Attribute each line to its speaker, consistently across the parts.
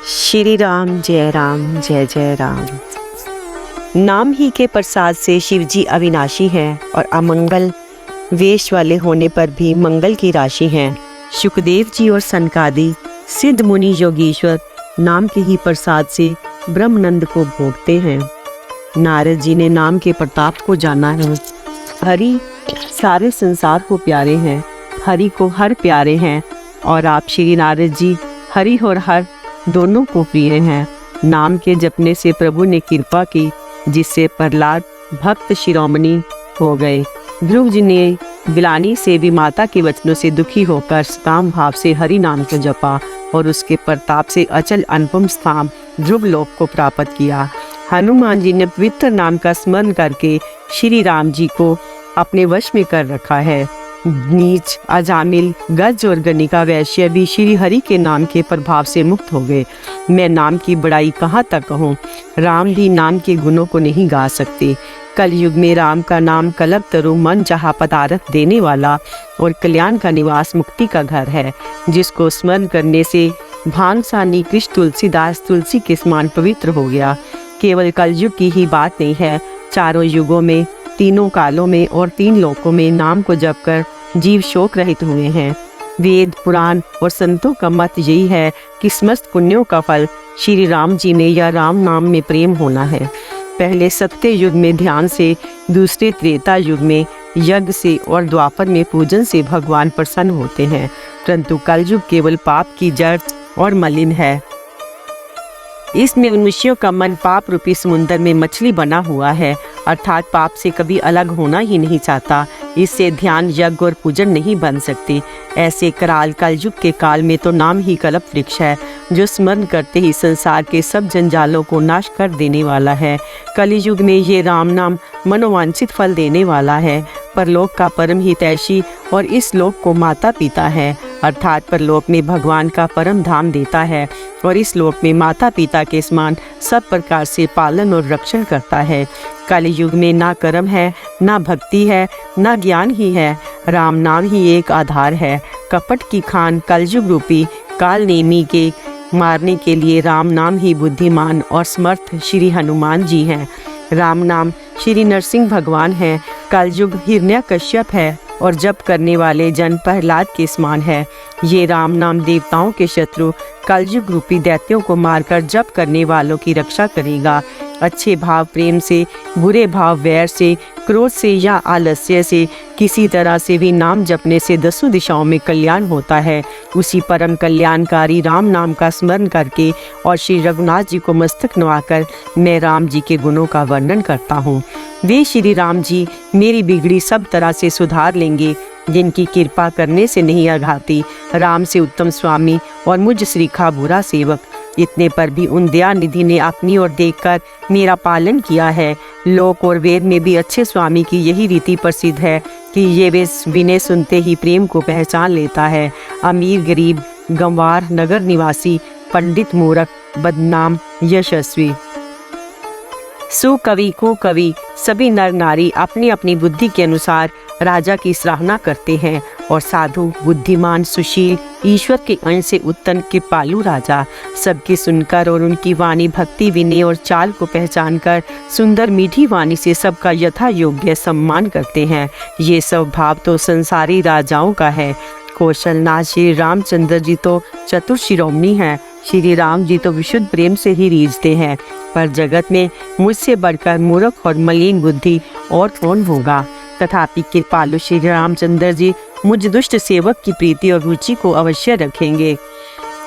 Speaker 1: श्री राम जय जय राम। नाम ही के प्रसाद से शिव जी अविनाशी हैं और अमंगल वेश वाले होने पर भी मंगल की राशि हैं। शुकदेव जी और सनकादि सिद्ध मुनि योगीश्वर नाम के ही प्रसाद से ब्रह्मानंद को भोगते हैं। नारद जी ने नाम के प्रताप को जाना है। हरि सारे संसार को प्यारे हैं, हरि को हर प्यारे हैं और आप श्री नारद जी हरि और हर दोनों को प्रिय हैं। नाम के जपने से प्रभु ने कृपा की, जिससे प्रहलाद भक्त शिरोमणि हो गए। ध्रुव जी ने बिलानी से भी माता के वचनों से दुखी होकर सकाम भाव से हरि नाम को जपा और उसके प्रताप से अचल अनुपम स्थान ध्रुव लोक को प्राप्त किया। हनुमान जी ने पवित्र नाम का स्मरण करके श्री राम जी को अपने वश में कर रखा है। नीच, अजामिल, गज और गणिका वैश्य भी श्री हरि के नाम के प्रभाव से मुक्त हो गए। मैं नाम की बड़ाई कहाँ तक कहूँ, राम भी नाम के गुणों को नहीं गा सकते। कलयुग में राम का नाम कल्पतरु मन चाहा पदार्थ देने वाला और कल्याण का निवास मुक्ति का घर है, जिसको स्मरण करने से भांगसानी कृष्ण तुलसीदास तुलसी के समान पवित्र हो गया। केवल कलयुग की ही बात नहीं है, चारों युगों में, तीनों कालों में और तीन लोकों में नाम को जप कर जीव शोक रहित हुए हैं। वेद, पुराण और संतों का मत यही है कि समस्त पुण्यों का फल श्री राम जी में या राम नाम में प्रेम होना है। पहले सत्य युग में ध्यान से, दूसरे त्रेता युग में यज्ञ से और द्वापर में पूजन से भगवान प्रसन्न होते हैं, परंतु कलयुग केवल पाप की जड़ और मलिन है। इसमें मनुष्यों का मन पाप रूपी समुद्र में मछली बना हुआ है, अर्थात पाप से कभी अलग होना ही नहीं चाहता। इससे ध्यान, यज्ञ और पूजन नहीं बन सकती। ऐसे कराल कलयुग के काल में तो नाम ही कल्प वृक्ष है, जो स्मरण करते ही संसार के सब जंजालों को नाश कर देने वाला है। कलियुग में ये राम नाम मनोवांछित फल देने वाला है। परलोक का परम हितैषी और इस लोक को माता पिता है, अर्थात परलोक में भगवान का परम धाम देता है और इस लोक में माता पिता के समान सब प्रकार से पालन और रक्षण करता है। कलयुग में ना कर्म है, ना भक्ति है, ना ज्ञान ही है, राम नाम ही एक आधार है। कपट की खान कलयुग रूपी काल नेमी के मारने के लिए राम नाम ही बुद्धिमान और समर्थ श्री हनुमान जी हैं। राम नाम श्री नरसिंह भगवान है। कलयुग हिरण्यकश्यप है और जप करने वाले जन प्रहलाद के समान है। ये राम नाम देवताओं के शत्रु कलयुग रूपी दैत्यों को मारकर जप करने वालों की रक्षा करेगा। अच्छे भाव प्रेम से, बुरे भाव वैर से, क्रोध से या आलस्य से किसी तरह से भी नाम जपने से दसों दिशाओं में कल्याण होता है। उसी परम कल्याणकारी राम नाम का स्मरण करके और श्री रघुनाथ जी को मस्तक नवाकर मैं राम जी के गुणों का वर्णन करता हूँ। वे श्री राम जी मेरी बिगड़ी सब तरह से सुधार लेंगे, जिनकी कृपा करने से नहीं अघाती। राम से उत्तम स्वामी और मुझ श्रीखा बुरा सेवक। इतने पर भी उन दयानिधि ने अपनी ओर देखकर मेरा पालन किया है। लोक और वेद में भी अच्छे स्वामी की यही रीति प्रसिद्ध है कि ये वे बिना सुनते ही प्रेम को पहचान लेता है। अमीर गरीब, गंवार, नगर निवासी, पंडित मूर्ख, बदनाम, यशस्वी, सुकवि कुकवि सभी नर नारी अपनी अपनी बुद्धि के अनुसार राजा की सराहना करते हैं और साधु, बुद्धिमान, सुशील, ईश्वर के अंश से उत्पन्न कृपालु राजा सबकी सुनकर और उनकी वाणी भक्ति, विनय और चाल को पहचानकर सुंदर मीठी वाणी से सबका यथा योग्य सम्मान करते हैं। ये सब भाव तो संसारी राजाओं का है। कौशलनाथ श्री रामचंद्र जी तो चतुर शिरोमणि हैं। श्री राम जी तो विशुद्ध प्रेम से ही रीझते हैं, पर जगत में मुझसे बढ़कर मूर्ख और मलिन बुद्धि और कौन होगा। तथापि कृपालु श्री रामचंद्र जी मुझ दुष्ट सेवक की प्रीति और रुचि को अवश्य रखेंगे।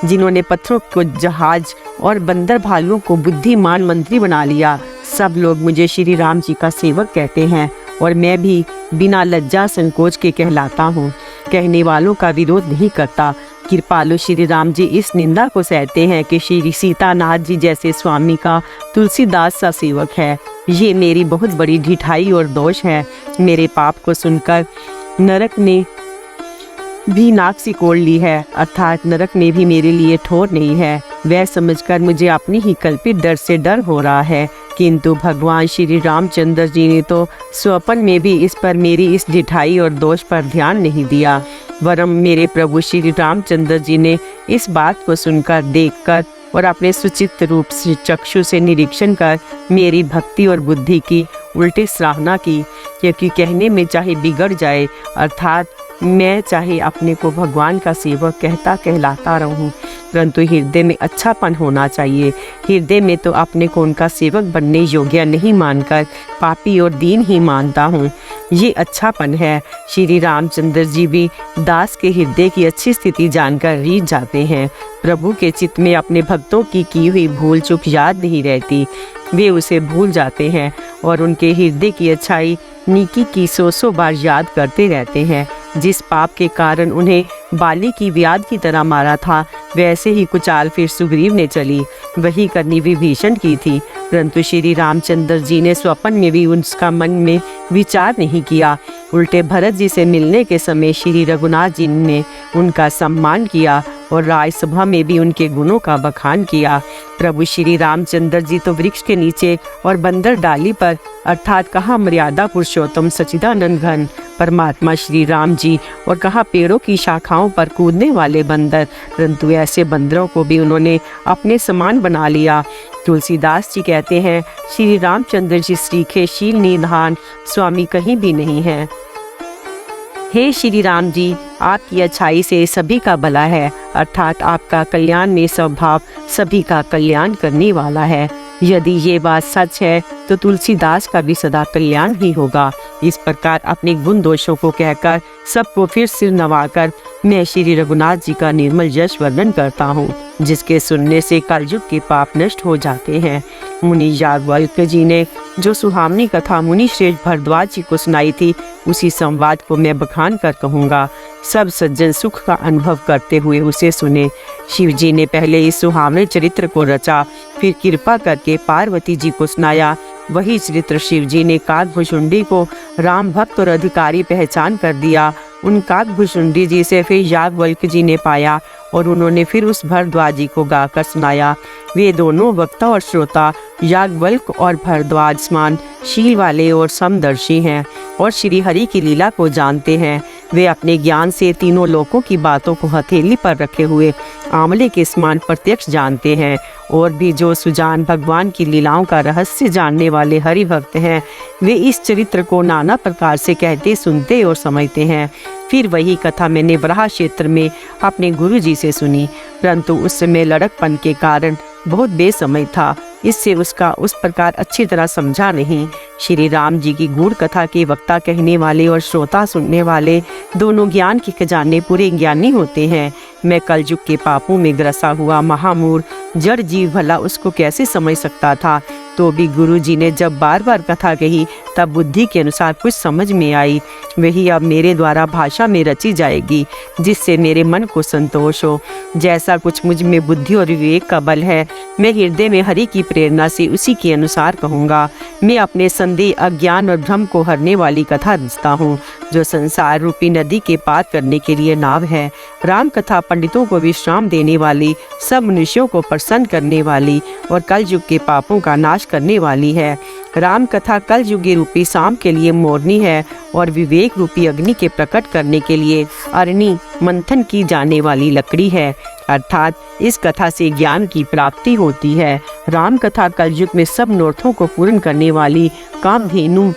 Speaker 1: जिन्होंने पत्थरों को जहाज और बंदर भालुओं को बुद्धिमान मंत्री बना लिया, सब लोग मुझे श्री राम जी का सेवक कहते हैं और मैं भी बिना लज्जा संकोच के कहलाता हूँ। कहने वालों का विरोध नहीं करता। कृपालु श्री राम जी इस निंदा को सहते हैं कि श्री सीतानाथ जी जैसे स्वामी का तुलसीदास सा सेवक है। ये मेरी बहुत बड़ी ढिठाई और दोष है। मेरे पाप को सुनकर नरक ने भी नाक सिकोड़ ली है, अर्थात नरक में भी मेरे लिए ठोर नहीं है। वह समझकर मुझे अपनी ही कल्पित डर से डर हो रहा है, किंतु भगवान श्री रामचंद्र जी ने तो स्वप्न में भी इस पर मेरी इस ढिठाई और दोष पर ध्यान नहीं दिया। वरम मेरे प्रभु श्री रामचंद्र जी ने इस बात को सुनकर, देखकर और अपने सुचित रूप से चक्षु से निरीक्षण कर मेरी भक्ति और बुद्धि की उल्टे सराहना की, क्योंकि कहने में चाहे बिगड़ जाए, अर्थात मैं चाहे अपने को भगवान का सेवक कहता कहलाता रहूं, परंतु हृदय में अच्छापन होना चाहिए। हृदय में तो अपने को उनका सेवक बनने योग्य नहीं मानकर पापी और दीन ही मानता हूँ। ये अच्छापन है। श्री रामचंद्र जी भी दास के हृदय की अच्छी स्थिति जानकर रीझ जाते हैं। प्रभु के चित्त में अपने भक्तों की हुई भूल चूक याद नहीं रहती, वे उसे भूल जाते हैं और उनके हृदय की अच्छाई नीकी की सौ बार याद करते रहते हैं। जिस पाप के कारण उन्हें बाली की व्याध की तरह मारा था, वैसे ही कुचाल फिर सुग्रीव ने चली, वही करनी विभीषण की थी, परंतु श्री रामचंद्र जी ने स्वप्न में भी उसका मन में विचार नहीं किया। उल्टे भरत जी से मिलने के समय श्री रघुनाथ जी ने उनका सम्मान किया और राजसभा में भी उनके गुणों का बखान किया। प्रभु श्री रामचंद्र जी तो वृक्ष के नीचे और बंदर डाली पर, अर्थात कहाँ मर्यादा पुरुषोत्तम सच्चिदानंद घन परमात्मा श्री राम जी, और कहाँ पेड़ों की शाखाओं पर कूदने वाले बंदर, परंतु ऐसे बंदरों को भी उन्होंने अपने समान बना लिया। तुलसीदास जी कहते हैं, श्री रामचंद्र जी श्रीखे शील निधान स्वामी कहीं भी नहीं है। हे श्री राम जी, आपकी अच्छाई से सभी का भला है, अर्थात आपका कल्याण में स्वभाव सभी का कल्याण करने वाला है। यदि ये बात सच है तो तुलसीदास का भी सदा कल्याण ही होगा। इस प्रकार अपने गुण दोषों को कहकर सबको फिर सिर नवाकर मैं श्री रघुनाथ जी का निर्मल यश वर्णन करता हूँ, जिसके सुनने से कलयुग के पाप नष्ट हो जाते हैं। मुनि याज्ञवल्क्य जी ने जो सुहावनी कथा मुनि श्रेष्ठ भरद्वाज जी को सुनाई थी, उसी संवाद को मैं बखान कर कहूँगा। सब सज्जन सुख का अनुभव करते हुए उसे सुने। शिव जी ने पहले इस सुहावने चरित्र को रचा, फिर कृपा करके पार्वती जी को सुनाया। वही चरित्र शिव जी ने काकभुशुंडी को राम भक्त और अधिकारी पहचान कर दिया। उन काकभुशुंडी जी से फिर याज्ञवल्क्य जी ने पाया और उन्होंने फिर उस भरद्वाज जी को गाकर सुनाया। वे दोनों वक्ता और श्रोता याज्ञवल्क्य और भरद्वाज समान शील वाले और समदर्शी हैं और श्री हरि की लीला को जानते हैं। वे अपने ज्ञान से तीनों लोकों की बातों को हथेली पर रखे हुए आंवले के समान प्रत्यक्ष जानते हैं। और भी जो सुजान भगवान की लीलाओं का रहस्य जानने वाले हरि भक्त हैं, वे इस चरित्र को नाना प्रकार से कहते, सुनते और समझते हैं। फिर वही कथा मैंने बराह क्षेत्र में अपने गुरु जी से सुनी, परंतु उस समय लड़कपन के कारण बहुत बेसमय था, इससे उसका उस प्रकार अच्छी तरह समझा नहीं। श्री राम जी की गूढ़ कथा के वक्ता कहने वाले और श्रोता सुनने वाले दोनों ज्ञान के खजाने पूरे ज्ञानी होते हैं। मैं कलयुग के पापों में ग्रसा हुआ महामूढ़ जड़ जीव भला उसको कैसे समझ सकता था। तो भी गुरु जी ने जब बार बार कथा कही, तब बुद्धि के अनुसार कुछ समझ में आई। वही अब मेरे द्वारा भाषा में रची जाएगी, जिससे मेरे मन को संतोष हो। जैसा कुछ मुझ में बुद्धि और विवेक का बल है, मैं हृदय में हरि की प्रेरणा से उसी के अनुसार कहूँगा। मैं अपने संदेह, अज्ञान और भ्रम को हरने वाली कथा रचता हूँ, जो संसार रूपी नदी के पार करने के लिए नाव है। राम कथा पंडितों को विश्राम देने वाली, सब मनुष्यों को प्रसन्न करने वाली और कलयुग के पापों का नाश करने वाली है। राम कथा कल युगी रूपी शाम के लिए मोरनी है और विवेक रूपी अग्नि के प्रकट करने के लिए अरणी मंथन की जाने वाली लकड़ी है, अर्थात इस कथा से ज्ञान की प्राप्ति होती है। राम कथा कलयुग में सब नोर्थों को पूर्ण करने वाली कामधेनु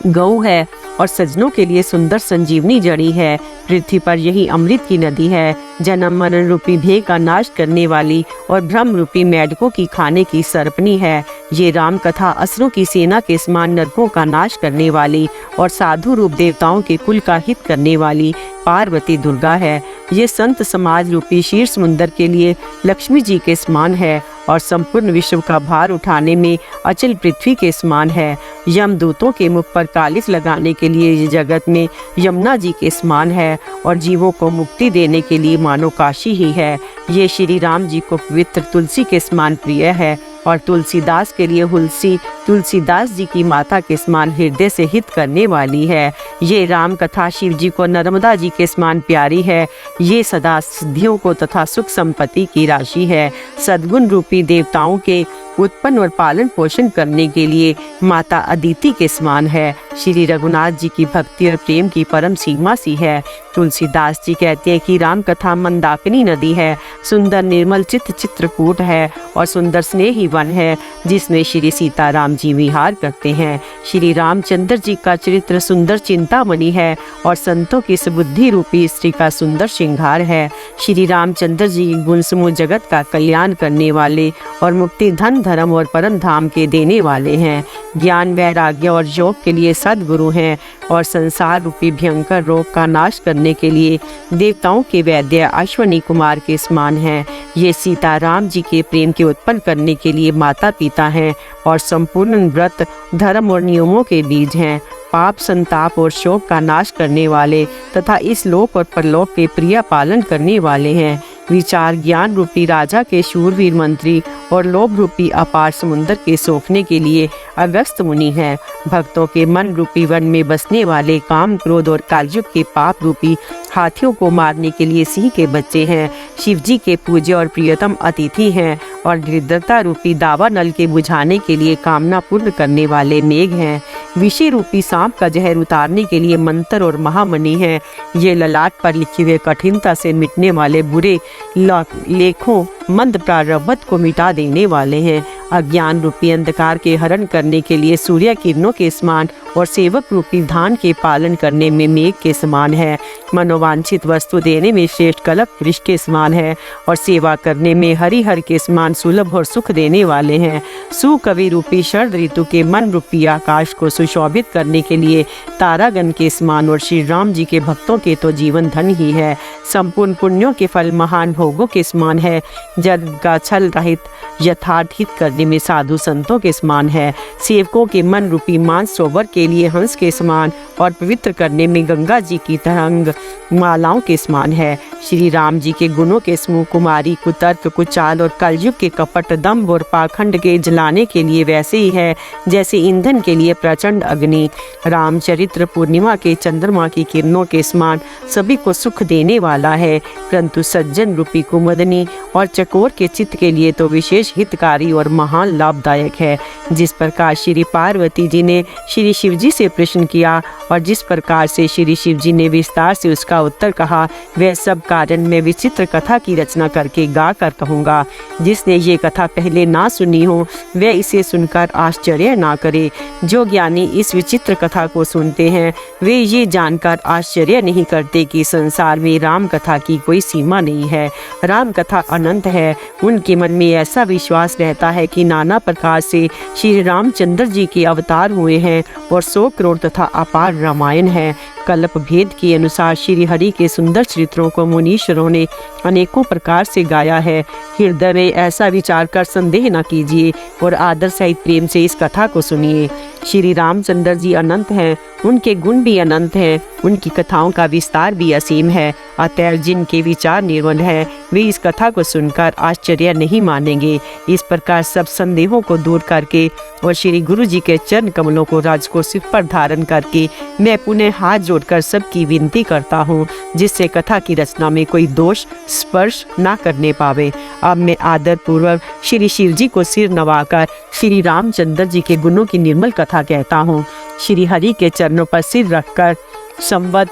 Speaker 1: गौ है और सज्जनों के लिए सुंदर संजीवनी जड़ी है। पृथ्वी पर यही अमृत की नदी है, जन्म मरण रूपी भेद का नाश करने वाली और भ्रम रूपी मेढकों की खाने की सर्पनी है। ये राम कथा असुरों की सेना के समान नरकों का नाश करने वाली और साधु रूप देवताओं के कुल का हित करने वाली पार्वती दुर्गा है। ये संत समाज रूपी शीर समुंदर के लिए लक्ष्मी जी के समान है और संपूर्ण विश्व का भार उठाने में अचल पृथ्वी के समान है। यमदूतों के मुख पर कालिख लगाने के लिए ये जगत में यमुना जी के समान है और जीवों को मुक्ति देने के लिए मानो काशी ही है। ये श्री राम जी को पवित्र तुलसी के समान प्रिय है और तुलसीदास के लिए हुलसी तुलसीदास जी की माता के समान हृदय से हित करने वाली है। ये राम कथा शिव जी को नर्मदा जी के समान प्यारी है। ये सदा सिद्धियों को तथा सुख संपत्ति की राशि है। सद्गुण रूपी देवताओं के उत्पन्न और पालन पोषण करने के लिए माता अदिति के समान है। श्री रघुनाथ जी की भक्ति और प्रेम की परम सीमा सी है। तुलसीदास जी कहते हैं कि राम कथा मंदाकिनी नदी है, सुंदर निर्मल चित्रकूट है और सुंदर स्नेही वन है जिसमें श्री सीताराम जी विहार करते हैं। श्री रामचंद्र जी का चरित्र सुंदर चिंतामणि है और संतों की सुबुद्धि रूपी स्त्री का सुंदर श्रृंगार है। श्री रामचंद्र जी गुण समूह जगत का कल्याण करने वाले और मुक्ति धन धर्म और परम धाम के देने वाले हैं। ज्ञान वैराग्य और योग के लिए सद्गुरु हैं और संसार रूपी भयंकर रोग का नाश करने के लिए देवताओं के वैद्य अश्वनी कुमार के समान हैं। ये सीताराम जी के प्रेम के उत्पन्न करने के लिए माता पिता हैं और संपूर्ण व्रत धर्म और नियमों के बीज हैं। पाप संताप और शोक का नाश करने वाले तथा इस लोक और परलोक के प्रिय पालन करने वाले हैं। विचार ज्ञान रूपी राजा के शूरवीर मंत्री और लोभ रूपी अपार समुद्र के सोखने के लिए अगस्त मुनि हैं। भक्तों के मन रूपी वन में बसने वाले काम क्रोध और कालयुग के पाप रूपी हाथियों को मारने के लिए सिंह के बच्चे हैं। शिव जी के पूज्य और प्रियतम अतिथि हैं और दरिद्रता रूपी दावा नल के बुझाने के लिए कामना पूर्ण करने वाले मेघ हैं। विषय रूपी सांप का जहर उतारने के लिए मंत्र और महामणि हैं। ये ललाट पर लिखे हुए कठिनता से मिटने वाले बुरे लेखों मंद प्रारब्ध को मिटा देने वाले हैं। अज्ञान रूपी अंधकार के हरण करने के लिए सूर्य किरणों के समान और सेवक रूपी धान के पालन करने में मेघ के समान है। मनोवांछित वस्तु देने में श्रेष्ठ कल्प वृक्ष के समान है और सेवा करने में हरिहर के समान सुलभ और सुख देने वाले हैं। सुकवि रूपी शरद ऋतु के मन रूपी आकाश को सुशोभित करने के लिए तारागण के समान और श्री राम जी के भक्तों के तो जीवन धन ही है। संपूर्ण पुण्यों के फल महान भोगों के समान है। जग का छल रहित यथार्थ हित करने में साधु संतों के समान है। सेवकों के मन रूपी मानसरोवर के लिए हंस के समान और पवित्र करने में गंगा जी की तरंग मालाओं के समान है। श्री राम जी के गुणों के समूह कुमारी कुतर्क कुचाल और कलयुग के कपट दंभ और पाखंड के जलाने के लिए वैसे ही है जैसे ईंधन के लिए प्रचंड अग्नि। रामचरित्र पूर्णिमा के चंद्रमा की किरणों के समान सभी को सुख देने वाला है, परंतु सज्जन रूपी कुमुदनी और चकोर के चित्त के लिए तो विशेष हितकारी और महान लाभदायक है। जिस प्रकार श्री पार्वती जी ने श्री शिव जी से प्रश्न किया और जिस प्रकार से श्री शिव जी ने विस्तार से उसका उत्तर कहा, वह सब कारण मैं विचित्र कथा की रचना करके गा कर कहूँगा। जिसने ये कथा पहले ना सुनी हो वह इसे सुनकर आश्चर्य ना करे। जो ज्ञानी इस विचित्र कथा को सुनते हैं वे ये जानकर आश्चर्य नहीं करते कि संसार में राम कथा की कोई सीमा नहीं है। राम कथा अनंत है। उनके मन में ऐसा विश्वास रहता है कि नाना प्रकार से श्री रामचंद्र जी के अवतार हुए हैं और 100 करोड़ तथा अपार रामायण है। कल्प भेद के अनुसार श्री हरि के सुंदर चरित्रों को मुनीश्वरों ने अनेकों प्रकार से गाया है। हृदय में ऐसा विचार कर संदेह न कीजिए और आदर सहित प्रेम से इस कथा को सुनिए। श्री रामचंद्र जी अनंत हैं, उनके गुण भी अनंत हैं, उनकी कथाओं का विस्तार भी असीम है। अतः जिनके विचार निर्मल है वे इस कथा को सुनकर आश्चर्य नहीं मानेंगे। इस प्रकार सब संदेहों को दूर करके और श्री गुरु जी के चरण कमलों को राज को सिर पर धारण करके मैं पुनः हाथ जोड़कर सबकी विनती करता हूँ जिससे कथा की रचना में कोई दोष स्पर्श ना करने पावे। अब मैं आदर पूर्वक श्री शिव जी को सिर नवाकर श्री रामचंद्र जी के गुणों की निर्मल कथा कहता हूँ। श्री हरि के चरणों पर सिर रखकर संवत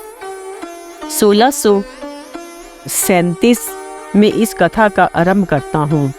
Speaker 1: 1637 में इस कथा का आरंभ करता हूँ।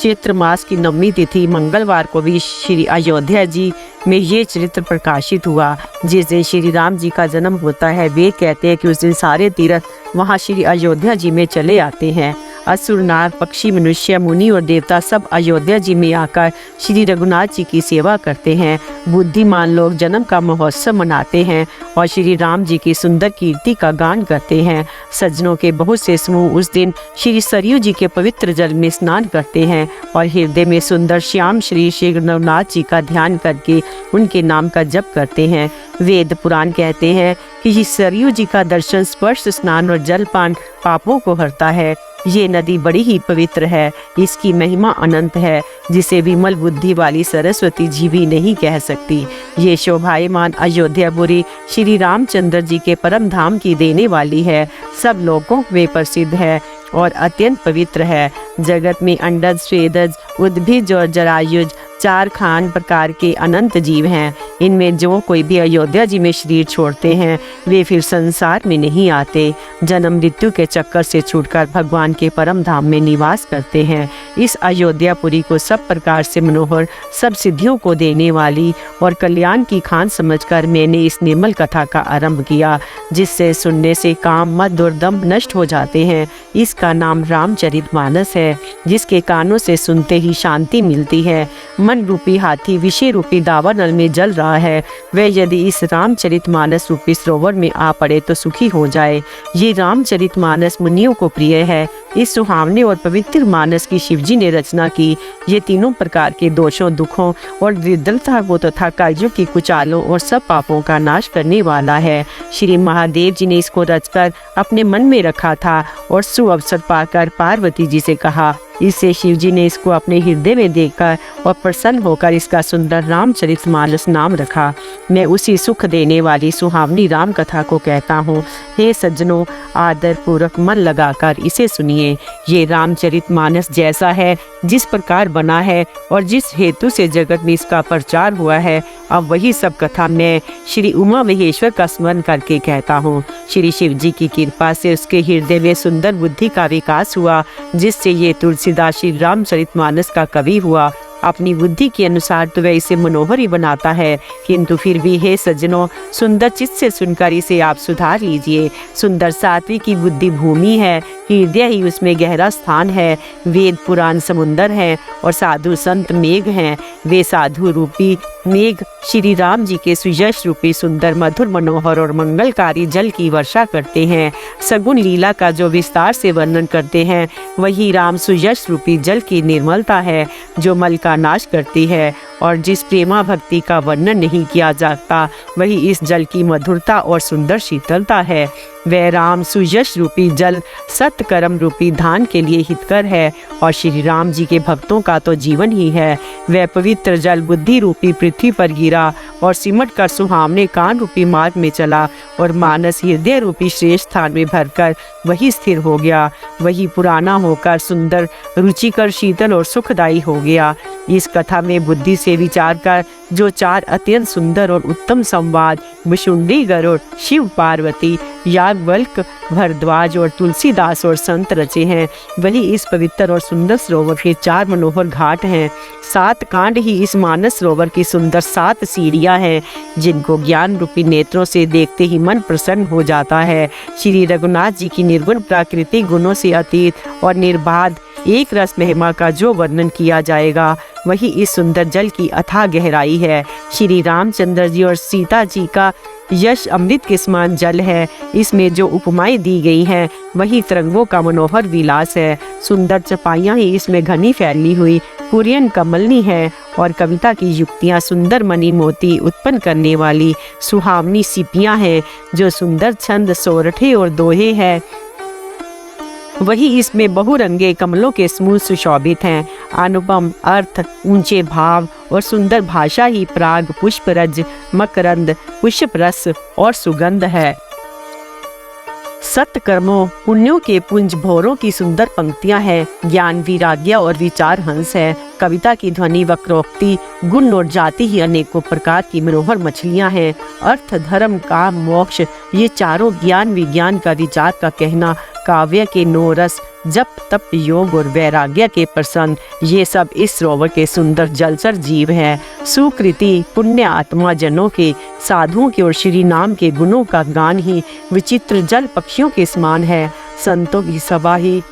Speaker 1: चैत्र मास की 9वीं तिथि मंगलवार को भी श्री अयोध्या जी में ये चरित्र प्रकाशित हुआ। जिस दिन श्री राम जी का जन्म होता है वे कहते हैं कि उस दिन सारे तीर्थ वहाँ श्री अयोध्या जी में चले आते हैं। असुर नाग पक्षी मनुष्य मुनि और देवता सब अयोध्या जी में आकर श्री रघुनाथ जी की सेवा करते हैं। बुद्धिमान लोग जन्म का महोत्सव मनाते हैं और श्री राम जी की सुंदर कीर्ति का गान करते हैं। सज्जनों के बहुत से समूह उस दिन श्री सरयू जी के पवित्र जल में स्नान करते हैं और हृदय में सुंदर श्याम श्री रघुनाथ जी का ध्यान करके उनके नाम का जप करते हैं। वेद पुराण कहते हैं कि सरयू जी का दर्शन स्पर्श स्नान और जलपान पापों को हरता है। ये नदी बड़ी ही पवित्र है, इसकी महिमा अनंत है जिसे विमल बुद्धि वाली सरस्वती जी भी नहीं कह सकती। ये शोभायमान अयोध्यापुरी श्री रामचंद्र जी के परम धाम की देने वाली है, सब लोगों में प्रसिद्ध है और अत्यंत पवित्र है। जगत में अंडज स्वेदज उद्भिज और जरायुज 4 खान प्रकार के अनंत जीव हैं। इनमें जो कोई भी अयोध्या जी में शरीर छोड़ते हैं वे फिर संसार में नहीं आते, जन्म मृत्यु के चक्कर से छूटकर भगवान के परम धाम में निवास करते हैं। इस अयोध्यापुरी को सब प्रकार से मनोहर, सब सिद्धियों को देने वाली और कल्याण की खान समझकर मैंने इस निर्मल कथा का आरंभ किया, जिससे सुनने से काम, मद और दंभ नष्ट हो जाते हैं। इसका नाम रामचरितमानस है, जिसके कानों से सुनते ही शांति मिलती है। मन रूपी हाथी विषय रूपी दावानल में जल रहा है, वह यदि इस रामचरितमानस रूपी सरोवर में आ पड़े तो सुखी हो जाए। ये रामचरितमानस मुनियों को प्रिय है। इस सुहावने और पवित्र मानस की शिवजी ने रचना की। ये तीनों प्रकार के दोषों, दुखों और दरिद्रता को तथा कायजों की कुचालों और सब पापों का नाश करने वाला है। श्री महादेव जी ने इसको रचकर अपने मन में रखा था और सुअवसर पाकर पार्वती जी से कहा। इससे शिवजी ने इसको अपने हृदय में देखकर और प्रसन्न होकर इसका सुंदर रामचरितमानस नाम रखा। मैं उसी सुख देने वाली सुहावनी राम कथा को कहता हूँ। हे सज्जनों, आदर पूर्वक मन लगाकर इसे सुनिए। ये रामचरितमानस जैसा है, जिस प्रकार बना है और जिस हेतु से जगत में इसका प्रचार हुआ है, अब वही सब कथा मैं श्री उमा महेश्वर का स्मरण करके कहता हूँ। श्री शिव जी की कृपा से उसके हृदय में सुंदर बुद्धि का विकास हुआ, जिससे ये तुलसीदास श्री रामचरितमानस का कवि हुआ। अपनी बुद्धि के अनुसार तो वह इसे मनोहर ही बनाता है, किंतु फिर भी हे सज्जनों, सुंदर चित्त से सुनकर इसे आप सुधार लीजिए। सुंदर सात्विक की बुद्धि भूमि है, हृदय ही उसमें गहरा स्थान है। वेद पुराण समुंदर है और साधु संत मेघ हैं। वे साधु रूपी मेघ श्री राम जी के सुयश रूपी सुंदर, मधुर, मनोहर और मंगलकारी जल की वर्षा करते हैं। सगुण लीला का जो विस्तार से वर्णन करते हैं, वही राम सुयश रूपी जल की निर्मलता है, जो मल का नाश करती है। और जिस प्रेमा भक्ति का वर्णन नहीं किया जाता, वही इस जल की मधुरता और सुंदर शीतलता है। वह राम सुयश रूपी जल सत्कर्म रूपी धान के लिए हितकर है और श्री राम जी के भक्तों का तो जीवन ही है। वह पवित्र जल बुद्धि रूपी पृथ्वी पर गिरा और सिमट कर सुहावने कान रूपी मार्ग में चला और मानस हृदय रूपी श्रेष्ठ स्थान में भरकर वही स्थिर हो गया। वही पुराना होकर सुंदर, रुचिकर, शीतल और सुखदायी हो गया। इस कथा में बुद्धि से विचार कर जो 4 अत्यंत सुंदर और उत्तम संवाद भुशुंडी, गरुड़, शिव पार्वती, याज्ञवल्क्य, भरद्वाज और तुलसीदास और संत रचे हैं, वही इस पवित्र और सुंदर सरोवर के 4 मनोहर घाट हैं। 7 कांड ही इस मानस सरोवर की सुंदर 7 सीढ़ियां हैं, जिनको ज्ञान रूपी नेत्रों से देखते ही मन प्रसन्न हो जाता है। श्री रघुनाथ जी की निर्गुण प्राकृतिक गुणों से अतीत और निर्बाध एक रस महिमा का जो वर्णन किया जाएगा, वही इस सुंदर जल की अथाह गहराई है। श्री रामचंद्र जी और सीता जी का यश अमृत के समान जल है। इसमें जो उपमाएं दी गई हैं, वही तरंगों का मनोहर विलास है। सुंदर चपाइयाँ ही इसमें घनी फैली हुई कुरियन कमलनी है और कविता की युक्तियाँ सुंदर मणि मोती उत्पन्न करने वाली सुहावनी सिपियाँ हैं, जो सुंदर छंद, सोरठे और दोहे हैं। वही इसमें बहुरंगे कमलों के समूह सुशोभित हैं। अनुपम अर्थ, ऊंचे भाव और सुंदर भाषा ही पराग, पुष्परज, मकरंद, पुष्प रस और सुगंध है। सत्कर्मों, पुण्यों के पुंज भोरों की सुंदर पंक्तियां हैं। ज्ञान, वैराग्य और विचार हंस है। कविता की ध्वनि, वक्रोक्ति, गुण और जाति ही अनेकों प्रकार की मनोहर मछलियां हैं। अर्थ, धर्म, काम, मोक्ष, ये चारों ज्ञान विज्ञान का विचार का कहना, काव्य के 9 रस, जप, तप, योग और वैराग्य के प्रसन्न, ये सब इस सरोवर के सुंदर जलचर जीव हैं। सुकृति, पुण्य आत्मा जनों के, साधुओं के और श्री नाम के गुणों का गान ही विचित्र जल पक्षियों के समान है। संतों की सभा ही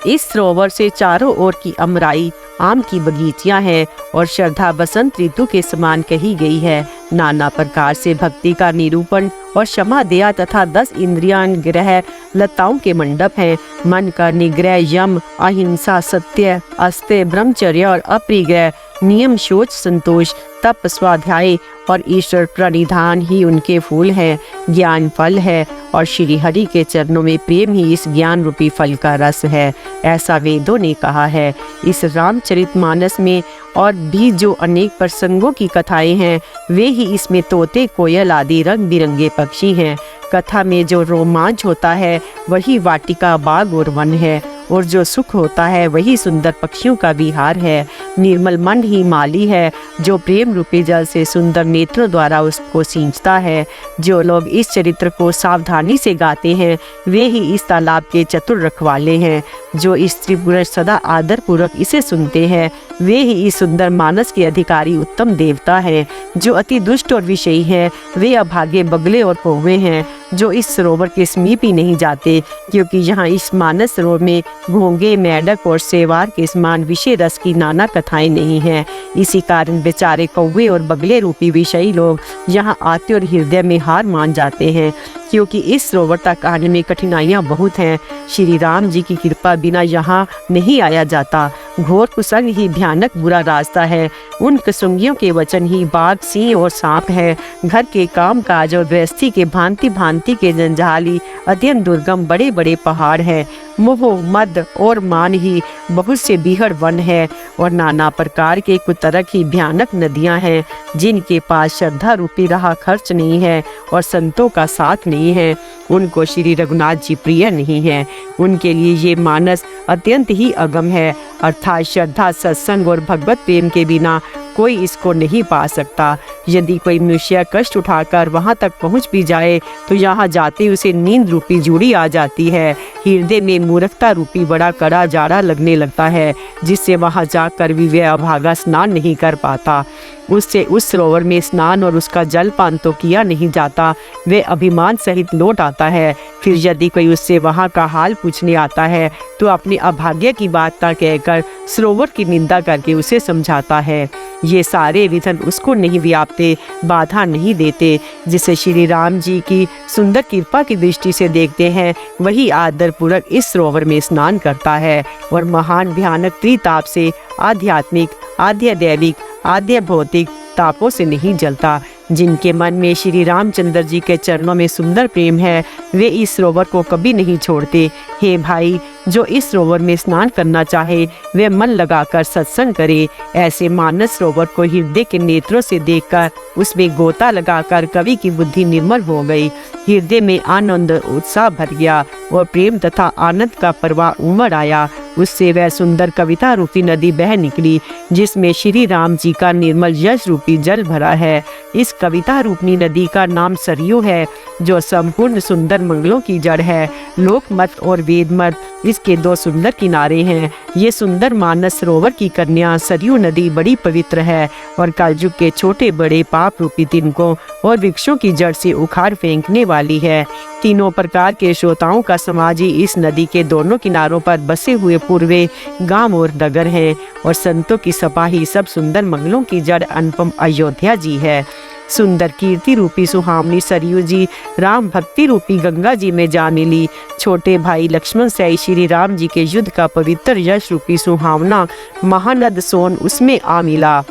Speaker 1: इस सरोवर से चारों ओर की अमराई, आम की बगीचियां हैं और श्रद्धा बसंत ऋतु के समान कही गई है। नाना प्रकार से भक्ति का निरूपण और क्षमा, दया तथा 10 इंद्रियां ग्रह लताओं के मंडप हैं। मन का निग्रह, यम, अहिंसा, सत्य, अस्त्य, ब्रह्मचर्य और अप्रिग्रह, नियम, शोच, संतोष, तप, स्वाध्याय और ईश्वर प्रणिधान ही उनके फूल हैं। ज्ञान फल है और श्री हरि के चरणों में प्रेम ही इस ज्ञान रूपी फल का रस है, ऐसा वेदों ने कहा है। इस रामचरितमानस में और भी जो अनेक प्रसंगों की कथाएं हैं, वे ही इसमें तोते, कोयल आदि रंग बिरंगे पक्षी हैं। कथा में जो रोमांच होता है, वही वाटिका, बाग और वन है। और जो सुख होता है वही सुंदर पक्षियों का विहार है। निर्मल मन ही माली है, जो प्रेम रूपी जल से सुंदर नेत्रों द्वारा उसको सींचता है। जो लोग इस चरित्र को सावधानी से गाते हैं वे ही इस तालाब के चतुर रखवाले हैं। जो स्त्री पुरुष सदा आदर पूर्वक इसे सुनते हैं वे ही इस सुंदर मानस के अधिकारी उत्तम देवता हैं। जो अति दुष्ट और विषयी हैं वे अभागे बगले और कौवे हैं, जो इस सरोवर के समीप ही नहीं जाते, क्योंकि यहाँ इस मानस सरोवर में घोंगे, मेंढक और सेवार के समान विषय रस की नाना कथाएं नहीं हैं। इसी कारण बेचारे कौवे और बगले रूपी विषयी लोग यहाँ आते और हृदय में हार मान जाते हैं, क्योंकि इस सरोवर तक आने में कठिनाइयाँ बहुत हैं। श्री राम जी की कृपा बिना यहाँ नहीं आया जाता। घोर कुसंग ही भयानक बुरा रास्ता है। उन कुसुंगियों के वचन ही बाघ, सिंह और सांप है। घर के काम काज और गृहस्थी के भांति भांति के जंजाली अत्यंत दुर्गम बड़े बड़े पहाड़ हैं। मोह, मद और मान ही बहुत से बीहड़ वन है और नाना प्रकार के कुतरक ही भयानक नदियां हैं, जिनके पास श्रद्धा रूपी राह खर्च नहीं है और संतों का साथ नहीं है। उनको श्री रघुनाथ जी प्रिय नहीं है। उनके लिए ये मानस अत्यंत ही अगम है, अर्थात श्रद्धा, सत्संग और भगवत प्रेम के बिना कोई इसको नहीं पा सकता। यदि कोई मनुष्य कष्ट उठाकर वहां तक पहुंच भी जाए तो यहाँ जाते उसे नींद रूपी जूड़ी आ जाती है। हृदय में मूर्खता रूपी बड़ा कड़ा जाड़ा लगने लगता है, जिससे वहां जाकर भी वह अभागा स्नान नहीं कर पाता। उससे उस सरोवर में स्नान और उसका जलपान तो किया नहीं जाता, वे अभिमान सहित लौट आता है। फिर यदि कोई उससे वहाँ का हाल पूछने आता है तो अपने अभाग्य की बात ना कहकर सरोवर की निंदा करके उसे समझाता है। ये सारे विधन उसको नहीं व्यापते, बाधा नहीं देते। जिसे श्री राम जी की सुंदर कृपा की दृष्टि से देखते हैं वही आदर पूर्वक इस सरोवर में स्नान करता है और महान भयानक त्रिताप से आध्यात्मिक, आध्य दैविक, आध्य भौतिक तापों से नहीं जलता। जिनके मन में श्री रामचंद्र जी के चरणों में सुंदर प्रेम है वे इस सरोवर को कभी नहीं छोड़ते। हे भाई, जो इस सरोवर में स्नान करना चाहे वे मन लगाकर सत्संग करे। ऐसे मानस सरोवर को हृदय के नेत्रों से देखकर उसमें गोता लगाकर कवि की बुद्धि निर्मल हो गई। हृदय में आनंद उत्साह भर गया और प्रेम तथा आनंद का प्रवाह उमड़ आया। उससे वह सुंदर कविता रूपी नदी बह निकली जिसमें श्री राम जी का निर्मल यश रूपी जल भरा है। इस कविता रूपी नदी का नाम सरयू है, जो संपूर्ण सुंदर मंगलों की जड़ है। लोकमत और वेदमत इसके दो सुंदर किनारे हैं। ये सुंदर मानस सरोवर की कन्या सरयू नदी बड़ी पवित्र है और कलयुग के छोटे बड़े पाप रूपी तिनकों और वृक्षों की जड़ से उखाड़ फेंकने वाली है। तीनों प्रकार के श्रोताओं का समाज ही इस नदी के दोनों किनारों पर बसे हुए पूर्वे गांव और नगर हैं और संतों की सभा ही सब सुंदर मंगलों की जड़ अनुपम अयोध्या जी है। सुंदर कीर्ति रूपी सुहावनी सरयू जी राम भक्ति रूपी गंगा जी में जा मिली। छोटे भाई लक्ष्मण से श्री राम जी के युद्ध का पवित्र यश रूपी सुहावना महानद सोन उसमें आ मिला।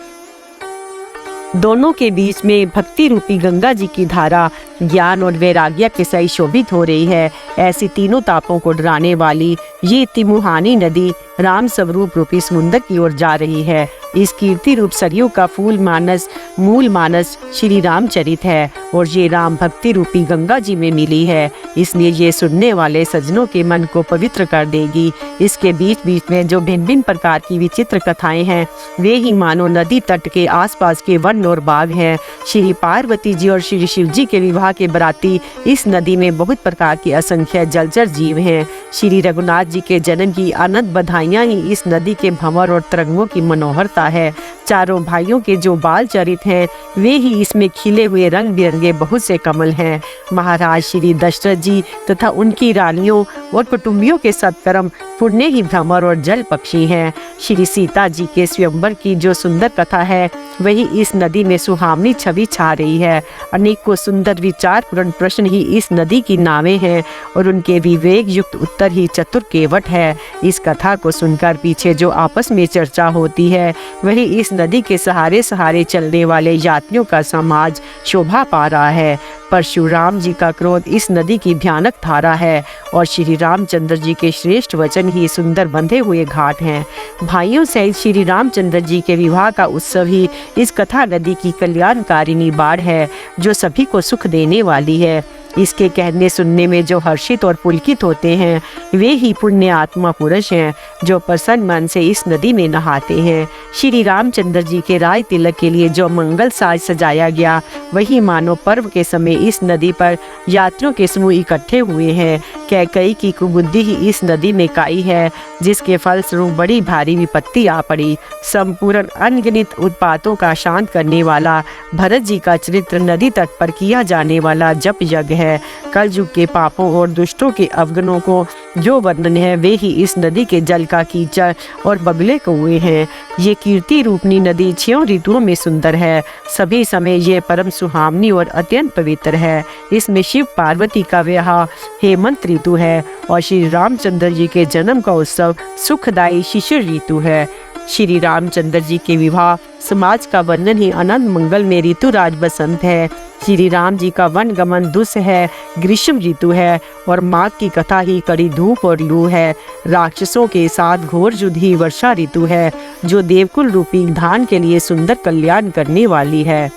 Speaker 1: दोनों के बीच में भक्ति रूपी गंगा जी की धारा ज्ञान और वैराग्य के सही शोभित हो रही है। ऐसी तीनों तापों को डराने वाली ये तिमुहानी नदी राम स्वरूप रूपी समुद्र की ओर जा रही है। इस कीर्ति रूप सरयू का मूल मानस श्री रामचरित है और ये राम भक्ति रूपी गंगा जी में मिली है, इसलिए ये सुनने वाले सज्जनों के मन को पवित्र कर देगी। इसके बीच बीच में जो भिन्न भिन्न प्रकार की विचित्र कथाएं हैं वे ही मानो नदी तट के आसपास के वन और बाग हैं। श्री पार्वती जी और श्री शिव जी के विवाह के बराती इस नदी में बहुत प्रकार के असंख्य जलचर जीव हैं। श्री रघुनाथ जी के जन्म की अनंत बधाइयाँ ही इस नदी के भंवर और तरंगों की मनोहरता है। चारों भाइयों के जो बाल चरित हैं वे ही इसमें खिले हुए रंग बिरंगे बहुत से कमल हैं। महाराज श्री दशरथ जी तथा उनकी रानियों और कुटुंबियों के सत्कर्म पुण्य ही भ्रमर और जल पक्षी हैं। श्री सीता जी के स्वयंवर की जो सुंदर कथा है वही इस नदी में सुहावनी छवि छा रही है। अनेकों सुंदर विचारपूर्ण प्रश्न ही इस नदी की नावें हैं और उनके विवेक युक्त उत्तर ही चतुर केवट है। इस कथा को सुनकर पीछे जो आपस में चर्चा होती है वही इस नदी के सहारे सहारे चलने वाले यात्रियों का समाज शोभा पा रहा है। परशुराम जी का क्रोध इस नदी की भयानक धारा है और श्री रामचंद्र जी के श्रेष्ठ वचन ही सुंदर बंधे हुए घाट हैं। भाइयों सहित श्री रामचंद्र जी के विवाह का उत्सव ही इस कथा नदी की कल्याणकारिणी बाढ़ है जो सभी को सुख देने वाली है। इसके कहने सुनने में जो हर्षित और पुलकित होते हैं वे ही पुण्य आत्मा पुरुष हैं जो प्रसन्न मन से इस नदी में नहाते हैं। श्री रामचंद्र जी के राय तिलक के लिए जो मंगल साज सजाया गया वही मानो पर्व के समय इस नदी पर यात्रियों के समूह इकट्ठे हुए हैं। कैकई की कुबुद्धि ही इस नदी में काई है, जिसके फलस्वरूप बड़ी भारी विपत्ति आ पड़ी। संपूर्ण अनगिनत उत्पातों का शांत करने वाला भरत जी का चरित्र नदी तट पर किया जाने वाला जप यज्ञ है। कलयुग के पापों और दुष्टों के अवगुणों को जो वर्णन है वे ही इस नदी के जल का कीचड़ और बगले कुएं हैं। ये कीर्ति रूपनी नदी 6 ऋतुओं में सुंदर है। सभी समय ये परम सुहावनी और अत्यंत पवित्र है। इसमें शिव पार्वती का विवाह हेमंत ऋतु है और श्री रामचंद्र जी के जन्म का उत्सव सुखदायी शिशिर ऋतु है। श्री रामचंद्र जी के विवाह समाज का वर्णन ही अनंत मंगल में ऋतुराज बसंत है। श्री राम जी का वन गमन दुस है, ग्रीष्म ऋतु है और माघ की कथा ही कड़ी धूप और लू है। राक्षसों के साथ घोर युद्ध ही वर्षा ऋतु है जो देवकुल रूपी धान के लिए सुंदर कल्याण करने वाली है।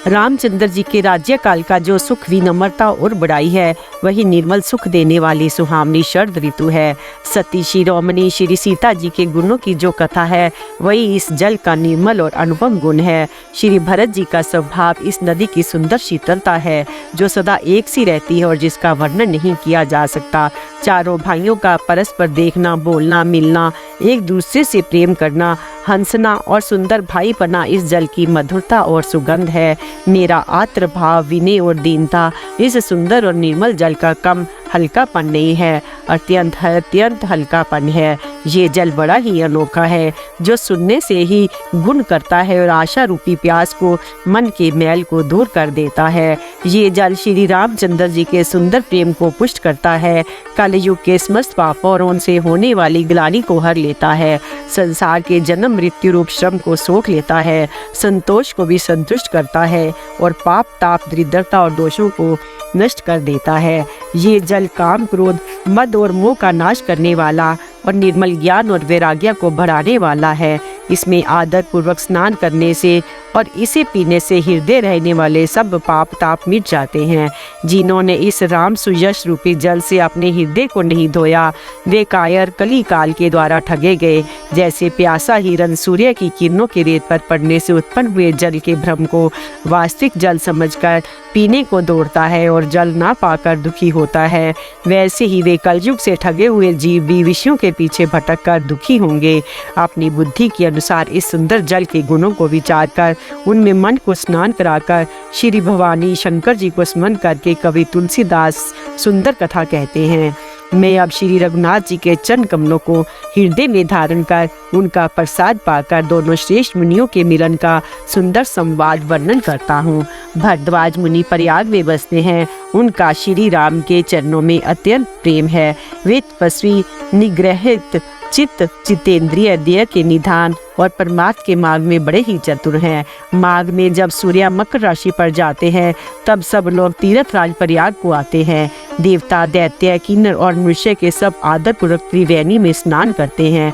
Speaker 1: रामचंद्र जी के राज्यकाल का जो सुख विनम्रता और बड़ाई है वही निर्मल सुख देने वाली सुहावनी शरद ऋतु है। सती शिरोमणि श्री सीता जी के गुणों की जो कथा है वही इस जल का निर्मल और अनुपम गुण है। श्री भरत जी का स्वभाव इस नदी की सुंदर शीतलता है जो सदा एक सी रहती है और जिसका वर्णन नहीं किया जा सकता। चारों भाइयों का परस्पर देखना, बोलना, मिलना, एक दूसरे से प्रेम करना, हंसना और सुंदर भाईपना इस जल की मधुरता और सुगंध है। मेरा आत्र भाव, विनय और दीनता इस सुंदर और निर्मल जल का कम हल्कापन नहीं है, अत्यंत हल्कापन है। ये जल बड़ा ही अनोखा है जो सुनने से ही गुण करता है और आशा रूपी प्यास को, मन के मैल को दूर कर देता है। ये जल श्री रामचंद्र जी के सुंदर प्रेम को पुष्ट करता है, कलयुग के समस्त पापों और उनसे होने वाली ग्लानि को हर लेता है, संसार के जन्म मृत्यु रूप श्रम को सोख लेता है, संतोष को भी संतुष्ट करता है और पाप, ताप, दरिद्रता और दोषों को नष्ट कर देता है। ये जल काम, क्रोध, मद और मोह का नाश करने वाला और निर्मल ज्ञान और वैराग्य को बढ़ाने वाला है। इसमें आदर पूर्वक स्नान करने से और इसे पीने से हृदय रहने वाले सब पाप ताप मिट जाते हैं। जिन्होंने इस राम सुयश रूपी जल से अपने हृदय को नहीं धोया वे कायर कली काल के द्वारा ठगे गए। जैसे प्यासा हिरन सूर्य की किरणों के रेत पर पड़ने से उत्पन्न हुए जल के भ्रम को वास्तविक जल समझकर पीने को दौड़ता है और जल ना पाकर दुखी होता है, वैसे ही वे कलयुग से ठगे हुए जीव भी विषयों के पीछे भटक कर दुखी होंगे। अपनी बुद्धि के अनुसार इस सुंदर जल के गुणों को विचार कर उनमें मन को स्नान कराकर श्री भवानी शंकर जी को स्मरण करके कवि तुलसीदास सुंदर कथा कहते हैं। मैं अब श्री रघुनाथ जी के चरण कमलों को हृदय में धारण कर उनका प्रसाद पाकर दोनों श्रेष्ठ मुनियों के मिलन का सुंदर संवाद वर्णन करता हूँ। भरद्वाज मुनि प्रयाग में बसते हैं। उनका श्री राम के चरणों में अत्यंत प्रेम है। वे तपस्वी, निग्रहित चित्त, जितेंद्रिय, देह के निधान और परमार्थ के मार्ग में बड़े ही चतुर हैं। माघ में जब सूर्य मकर राशि पर जाते हैं तब सब लोग तीर्थराज प्रयाग को आते हैं। देवता, दैत्य, किन्नर और मनुष्य के सब आदरपूर्वक त्रिवेणी में स्नान करते हैं।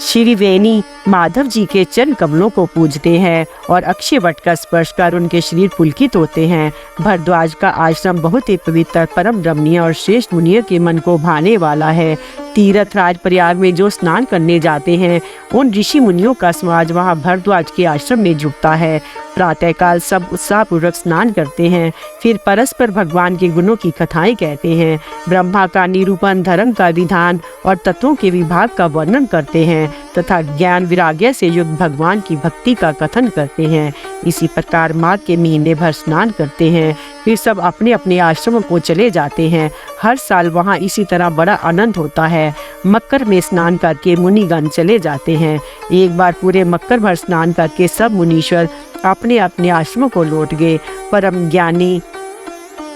Speaker 1: श्री वेणी माधव जी के चरण कमलों को पूजते हैं और अक्षय वट का स्पर्श कर उनके शरीर पुलकित होते हैं। भरद्वाज का आश्रम बहुत ही पवित्र, परम रमणीय और श्रेष्ठ मुनियों के मन को भाने वाला है। तीर्थराज प्रयाग में जो स्नान करने जाते हैं उन ऋषि मुनियों का समाज वहाँ भरद्वाज के आश्रम में जुटता है। प्रातःकाल सब उत्साहपूर्वक स्नान करते हैं, फिर परस्पर भगवान के गुणों की कथाएं कहते हैं। ब्रह्मा का निरूपण, धर्म का विधान और तत्वों के विभाग का वर्णन करते हैं तथा ज्ञान विराग्य से युक्त भगवान की भक्ति का कथन करते हैं। इसी प्रकार माघ के महीने भर स्नान करते हैं, फिर सब अपने अपने आश्रमों को चले जाते हैं। हर साल वहाँ इसी तरह बड़ा आनंद होता है। मकर में स्नान करके मुनिगण चले जाते हैं। एक बार पूरे मकर भर स्नान करके सब मुनीश्वर अपने अपने आश्रमों को लौट गए। परम ज्ञानी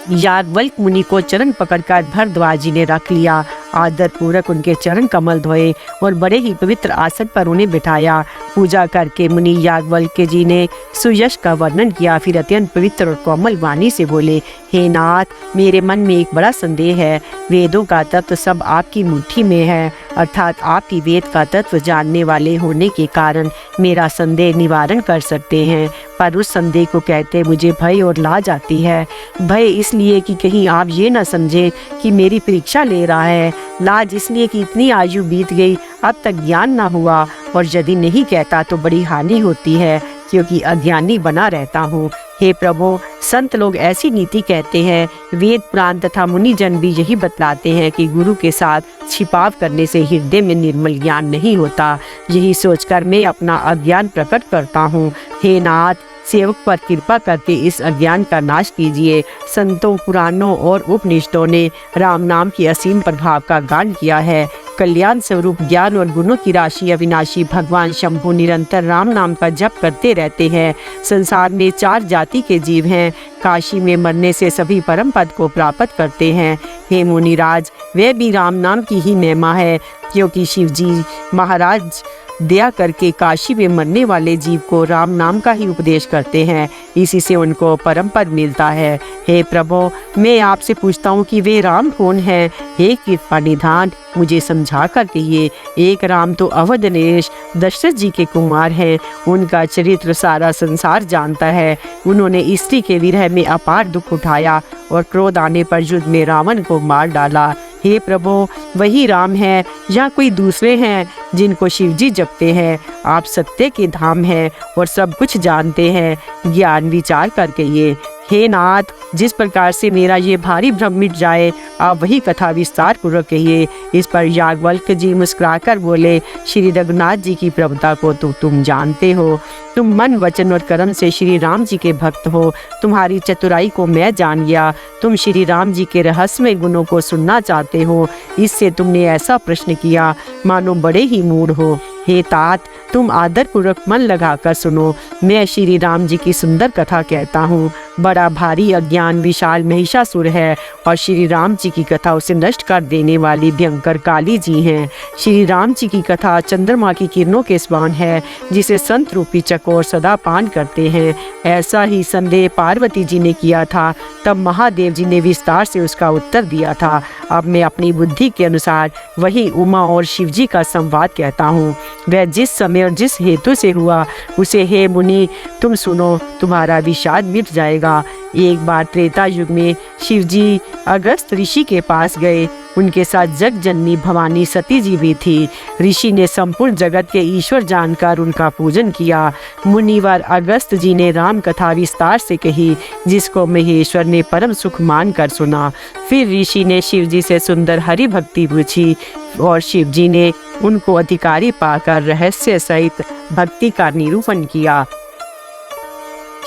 Speaker 1: याज्ञवल्क्य मुनि को चरण पकड़कर भरद्वाज जी ने रख लिया। आदर पूर्वक उनके चरण कमल धोए और बड़े ही पवित्र आसन पर उन्हें बिठाया। पूजा करके मुनि याज्ञवल्क्य जी ने सुयश का वर्णन किया, फिर अत्यंत पवित्र और कोमल वाणी से बोले, हे नाथ, मेरे मन में एक बड़ा संदेह है। वेदों का तत्व सब आपकी मुट्ठी में है, अर्थात आप ही वेद का तत्व जानने वाले होने के कारण मेरा संदेह निवारण कर सकते हैं। पर उस संदेह को कहते मुझे भय और लाज आती है। भय इसलिए कि कहीं आप ये न समझे कि मेरी परीक्षा ले रहा है। लाज इसलिए कि इतनी आयु बीत गई, अब तक ज्ञान ना हुआ, और यदि नहीं कहता तो बड़ी हानि होती है, क्योंकि अज्ञानी बना रहता हूँ। हे प्रभु, संत लोग ऐसी नीति कहते हैं। वेद पुराण तथा मुनिजन भी यही बतलाते हैं कि गुरु के साथ छिपाव करने से हृदय में निर्मल ज्ञान नहीं होता। यही सोचकर मैं अपना अज्ञान प्रकट करता हूँ। हे नाथ, सेवक पर कृपा करके इस अज्ञान का नाश कीजिए। संतों, पुराणों और उपनिषदों ने राम नाम की असीम प्रभाव का गान किया है। कल्याण स्वरूप ज्ञान और गुणों की राशि अविनाशी भगवान शंभु निरंतर राम नाम का जप करते रहते हैं। संसार में 4 जाति के जीव हैं। काशी में मरने से सभी परम पद को प्राप्त करते हैं। हे मुनिराज, वह भी राम नाम की ही महिमा है, क्योंकि शिव जी महाराज दया करके काशी में मरने वाले जीव को राम नाम का ही उपदेश करते हैं। इसी से उनको परम पद मिलता है। हे प्रभु, मैं आपसे पूछता हूँ कि वे राम कौन है? हे कृपा निधान, मुझे समझा कर कहिए। एक राम तो अवध नरेश दशरथ जी के कुमार हैं। उनका चरित्र सारा संसार जानता है। उन्होंने स्त्री के विरह में अपार दुख उठाया और क्रोध आने पर युद्ध में रावण को मार डाला। हे प्रभु, वही राम है या कोई दूसरे हैं जिनको शिवजी जपते हैं? आप सत्य के धाम हैं और सब कुछ जानते हैं। ज्ञान विचार करके ये। हे नाथ, जिस प्रकार से मेरा ये भारी भ्रम मिट जाए, आप वही कथा विस्तार पूर्वक कहिए। इस पर याज्ञवल्क्य जी मुस्कुराकर बोले, श्री रघुनाथ जी की प्रभुता को तो तुम जानते हो। तुम मन, वचन और कर्म से श्री राम जी के भक्त हो। तुम्हारी चतुराई को मैं जान गया। तुम श्री राम जी के रहस्यमय गुणों को सुनना चाहते हो, इससे तुमने ऐसा प्रश्न किया मानो बड़े ही मूढ़ हो। हे तात, तुम आदर पूर्वक मन लगाकर सुनो। मैं श्री राम जी की सुंदर कथा कहता हूँ। बड़ा भारी अज्ञान विशाल महिषासुर है और श्री राम जी की कथा उसे नष्ट कर देने वाली भयंकर काली जी हैं। श्री राम जी की कथा चंद्रमा की किरणों के समान है, जिसे संत रूपी चकोर सदा पान करते हैं। ऐसा ही संदेह पार्वती जी ने किया था, तब महादेव जी ने विस्तार से उसका उत्तर दिया था। अब मैं अपनी बुद्धि के अनुसार वही उमा और शिव जी का संवाद कहता हूँ। वह जिस समय और जिस हेतु से हुआ, उसे हे मुनि तुम सुनो, तुम्हारा विषाद मिट जाएगा। एक बार त्रेता युग में शिव जी अगस्त ऋषि के पास गए। उनके साथ जग जननी भवानी सती जी भी थी। ऋषि ने संपूर्ण जगत के ईश्वर जानकर उनका पूजन किया। मुनिवर अगस्त जी ने राम कथा विस्तार से कही, जिसको महेश्वर ने परम सुख मान कर सुना। फिर ऋषि ने शिव जी से सुंदर हरि भक्ति पूछी और शिव जी ने उनको अधिकारी पाकर रहस्य सहित भक्ति का निरूपण किया।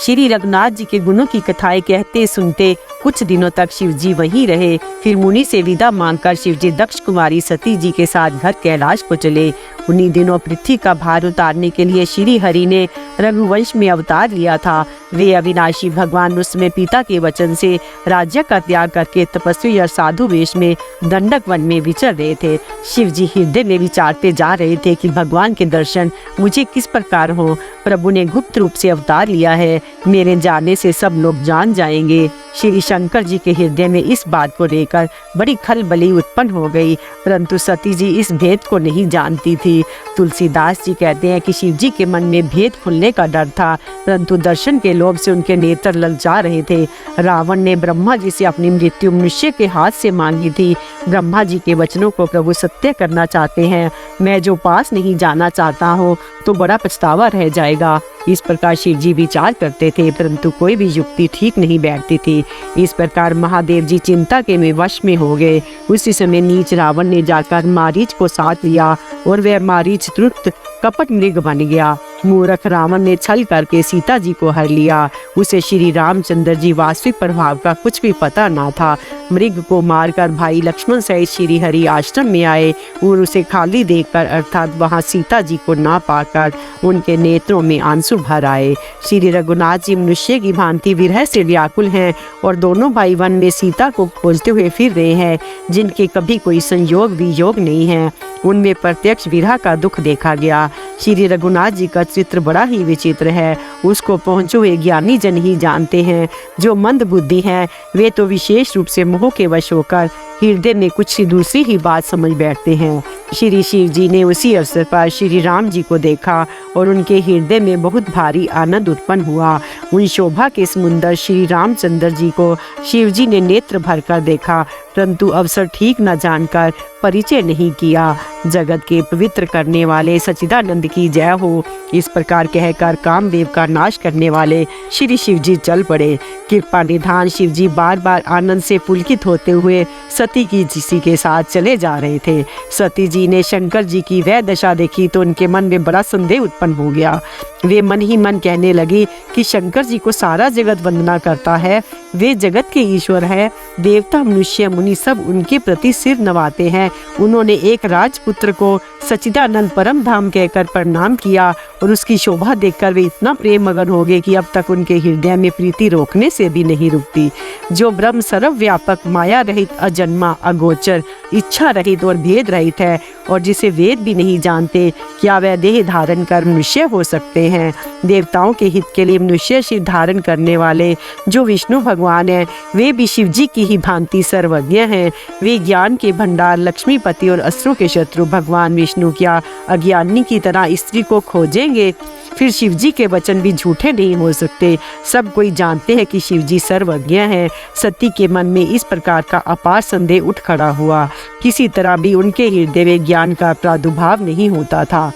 Speaker 1: श्री रघुनाथ जी के गुणों की कथाएं कहते सुनते कुछ दिनों तक शिवजी वहीं रहे। फिर मुनि से विदा मांगकर शिवजी दक्ष कुमारी सती जी के साथ घर कैलाश को चले। उन्हीं दिनों पृथ्वी का भार उतारने के लिए श्री हरि ने रघुवंश में अवतार लिया था। वे अविनाशी भगवान उस समय पिता के वचन से राज्य का त्याग करके तपस्वी और साधु वेश में दंडक वन में विचर रहे थे। शिव जी हृदय में विचारते जा रहे थे कि भगवान के दर्शन मुझे किस प्रकार हो। प्रभु ने गुप्त रूप से अवतार लिया है, मेरे जाने से सब लोग जान जाएंगे। श्री शंकर जी के हृदय में इस बात को लेकर बड़ी खलबली उत्पन्न हो गई, परंतु सती जी इस भेद को नहीं जानती थी। तुलसीदास जी कहते हैं कि शिव जी के मन में भेद खुलने का डर था, परंतु दर्शन के लोभ से उनके नेत्र ललचा रहे थे। रावण ने ब्रह्मा जी से अपनी मृत्यु मनुष्य के हाथ से मांगी थी। ब्रह्मा जी के वचनों को प्रभु सत्य करना चाहते हैं। मैं जो पास नहीं जाना चाहता हूँ तो बड़ा पछतावा रह जाएगा। इस प्रकार शिव जी विचार करते थे, परंतु कोई भी युक्ति ठीक नहीं बैठती थी। इस प्रकार महादेव जी चिंता के में वश में हो गए। उसी समय नीच रावण ने जाकर मारीच को साथ लिया और वह मारीच तुरंत कपट मृग बन गया। मूर्ख रावण ने छल करके सीता जी को हर लिया। उसे श्री रामचंद्र जी वास्तविक प्रभाव का कुछ भी पता ना था। मृग को मारकर भाई लक्ष्मण सहित श्री हरि आश्रम में आए और उसे खाली देखकर अर्थात वहां सीता जी को ना पाकर उनके नेत्रों में आंसू भर आए। श्री रघुनाथ जी मनुष्य की भांति विरह से व्याकुल हैं और दोनों भाई वन में सीता को खोजते हुए फिर रहे हैं, जिनके कभी कोई संयोग वियोग नहीं है। उनमें प्रत्यक्ष विरह का दुख देखा गया। श्री रघुनाथ जी का चित्र बड़ा ही विचित्र है। उसको पहुँचे हुए ज्ञानी जन ही जानते हैं। जो मंद बुद्धि हैं वे तो विशेष रूप से मोह के वश होकर हृदय में कुछ दूसरी ही बात समझ बैठते हैं। श्री शिव जी ने उसी अवसर पर श्री राम जी को देखा और उनके हृदय में बहुत भारी आनंद उत्पन्न हुआ। उन शोभा के समुंदर श्री रामचंद्र जी को शिव जी ने नेत्र भरकर देखा, परंतु अवसर ठीक न जानकर परिचय नहीं किया। जगत के पवित्र करने वाले सच्चिदानंद की जय हो, इस प्रकार कहकर कामदेव का नाश करने वाले श्री शिव जी चल पड़े। कृपा निधान शिव जी बार बार आनंद से पुलकित होते हुए सती की किसी के साथ चले जा रहे थे। सती जी ने शंकर जी की वह दशा देखी तो उनके मन में बड़ा संदेह उत्पन्न हो गया। वे मन ही मन कहने लगी कि शंकर जी को सारा जगत वंदना करता है, वे जगत के ईश्वर है। देवता मनुष्य मुनि सब उनके प्रति सिर नवाते हैं। उन्होंने एक राजपुत्र को सच्चिदानंद परम धाम कहकर प्रणाम किया और उसकी शोभा देखकर वे इतना प्रेम मगन हो गए कि अब तक उनके हृदय में प्रीति रोकने से भी नहीं रुकती। जो ब्रह्म सर्वव्यापक, माया रहित, अजन्मा, अगोचर, इच्छा रहित और भेद रहित है और जिसे वेद भी नहीं जानते, क्या वह देह धारण कर मनुष्य हो सकते हैं? देवताओं के हित के लिए मनुष्य शिव धारण करने वाले जो विष्णु भगवान हैं, वे भी शिव जी की ही भांति सर्वज्ञ हैं। वे ज्ञान के भंडार, लक्ष्मीपति और असुरों के शत्रु भगवान विष्णु क्या अज्ञानी की तरह स्त्री को खोजेंगे? फिर शिव जी के वचन भी झूठे नहीं हो सकते। सब कोई जानते हैं कि शिव जी सर्वज्ञ हैं। सती के मन में इस प्रकार का अपार संदेह उठ खड़ा हुआ। किसी तरह भी उनके हृदय में ज्ञान का प्रादुर्भाव नहीं होता था।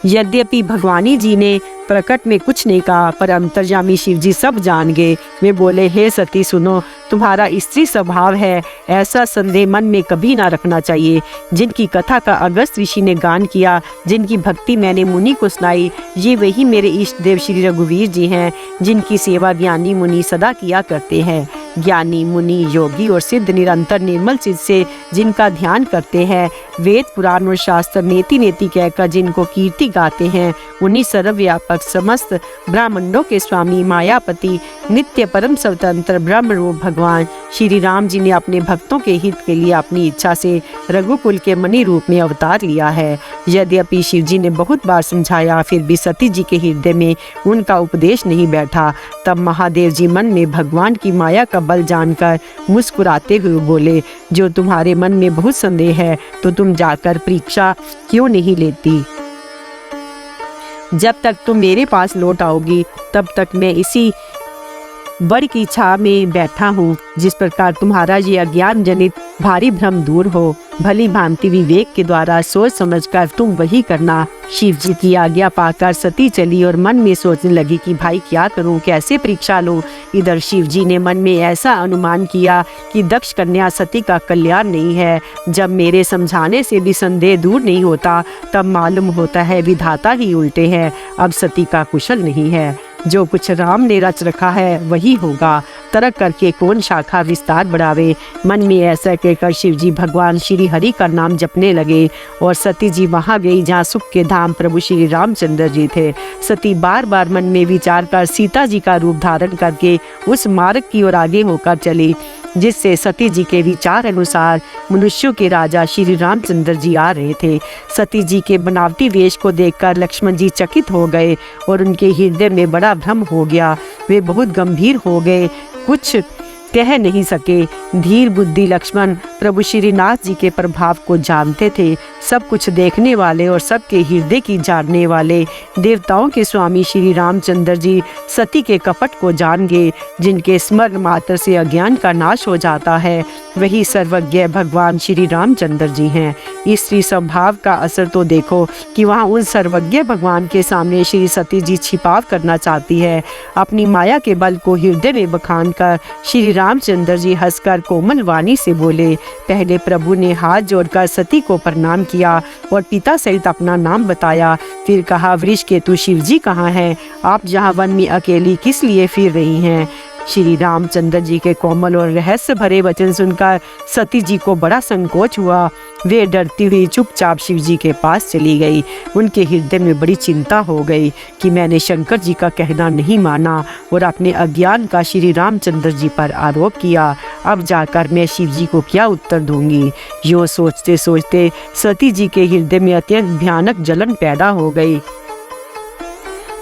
Speaker 1: यद्यपि भगवानी जी ने प्रकट में कुछ नहीं कहा, पर अंतर्यामी शिव जी सब जान गए। वे बोले, हे सती सुनो, तुम्हारा स्त्री स्वभाव है, ऐसा संदेह मन में कभी ना रखना चाहिए। जिनकी कथा का अगस्त ऋषि ने गान किया, जिनकी भक्ति मैंने मुनि को सुनाई, ये वही मेरे इष्ट देव श्री रघुवीर जी हैं, जिनकी सेवा ज्ञानी मुनि सदा किया करते हैं। ज्ञानी मुनि योगी और सिद्ध निरंतर निर्मल चित्त से जिनका ध्यान करते हैं, वेद पुराण और शास्त्र नेति नेति कहकर जिनको कीर्ति गाते हैं, उन्हीं सर्वव्यापक समस्त ब्राह्मणों के स्वामी मायापति नित्य परम स्वतंत्र ब्रह्म रूप भगवान श्री राम जी ने अपने भक्तों के हित के लिए अपनी इच्छा से रघुकुल के मणि रूप में अवतार लिया है। यद्यपि शिव जी ने बहुत बार समझाया, फिर भी सती जी के हृदय में उनका उपदेश नहीं बैठा। तब महादेव जी मन में भगवान की माया का बल जानकर मुस्कुराते हुए बोले, जो तुम्हारे मन में बहुत संदेह है तो तुम जाकर परीक्षा क्यों नहीं लेती? जब तक तुम मेरे पास लौट आओगी तब तक मैं इसी बड़ की इच्छा में बैठा हूँ। जिस प्रकार तुम्हारा ये अज्ञान जनित भारी भ्रम दूर हो, भली भांति विवेक के द्वारा सोच समझकर तुम वही करना। शिव जी की आज्ञा पाकर सती चली और मन में सोचने लगी कि भाई क्या करूं, कैसे परीक्षा लूं। इधर शिव जी ने मन में ऐसा अनुमान किया कि दक्ष कन्या सती का कल्याण नहीं है। जब मेरे समझाने से भी संदेह दूर नहीं होता, तब मालूम होता है विधाता ही उल्टे हैं। अब सती का कुशल नहीं है। जो कुछ राम ने रच रखा है वही होगा। तरक करके कौन शाखा विस्तार बढ़ावे। मन में ऐसा कहकर शिव जी भगवान श्री हरि का नाम जपने लगे और सती जी वहां गई जहाँ सुख के धाम प्रभु श्री रामचंद्र जी थे। सती बार बार मन में विचार कर सीता जी का रूप धारण करके उस मार्ग की ओर आगे होकर चली, जिससे सती जी के विचार अनुसार मनुष्यों के राजा श्री रामचंद्र जी आ रहे थे। सती जी के बनावटी वेश को देखकर लक्ष्मण जी चकित हो गए और उनके हृदय में बड़ा भ्रम हो गया। वे बहुत गंभीर हो गए, कुछ कह नहीं सके। धीर बुद्धि लक्ष्मण प्रभु श्रीनाथ जी के प्रभाव को जानते थे। सब कुछ देखने वाले और सबके हृदय की जानने वाले देवताओं के स्वामी श्री रामचंद्र जी सती के कपट को जान गए। जिनके स्मरण मात्र से अज्ञान का नाश हो जाता है, वही सर्वज्ञ भगवान श्री रामचंद्र जी हैं। इस स्त्री स्वभाव का असर तो देखो कि वहाँ उन सर्वज्ञ भगवान के सामने श्री सती जी छिपाव करना चाहती है। अपनी माया के बल को हृदय में बखान कर श्री रामचंद्र जी हंसकर कोमल वाणी से बोले। पहले प्रभु ने हाथ जोड़कर सती को प्रणाम किया और पिता सहित अपना नाम बताया। फिर कहा, वृष केतु शिव जी कहाँ हैं? आप जहाँ वन में अकेली किस लिए फिर रही हैं? श्री रामचंद्र जी के कोमल और रहस्य भरे वचन सुनकर सती जी को बड़ा संकोच हुआ। वे डरती हुई चुपचाप शिव जी के पास चली गई। उनके हृदय में बड़ी चिंता हो गई कि मैंने शंकर जी का कहना नहीं माना और अपने अज्ञान का श्री रामचंद्र जी पर आरोप किया। अब जाकर मैं शिव जी को क्या उत्तर दूंगी। यूँ सोचते सोचते सती जी के हृदय में अत्यंत भयानक जलन पैदा हो गई।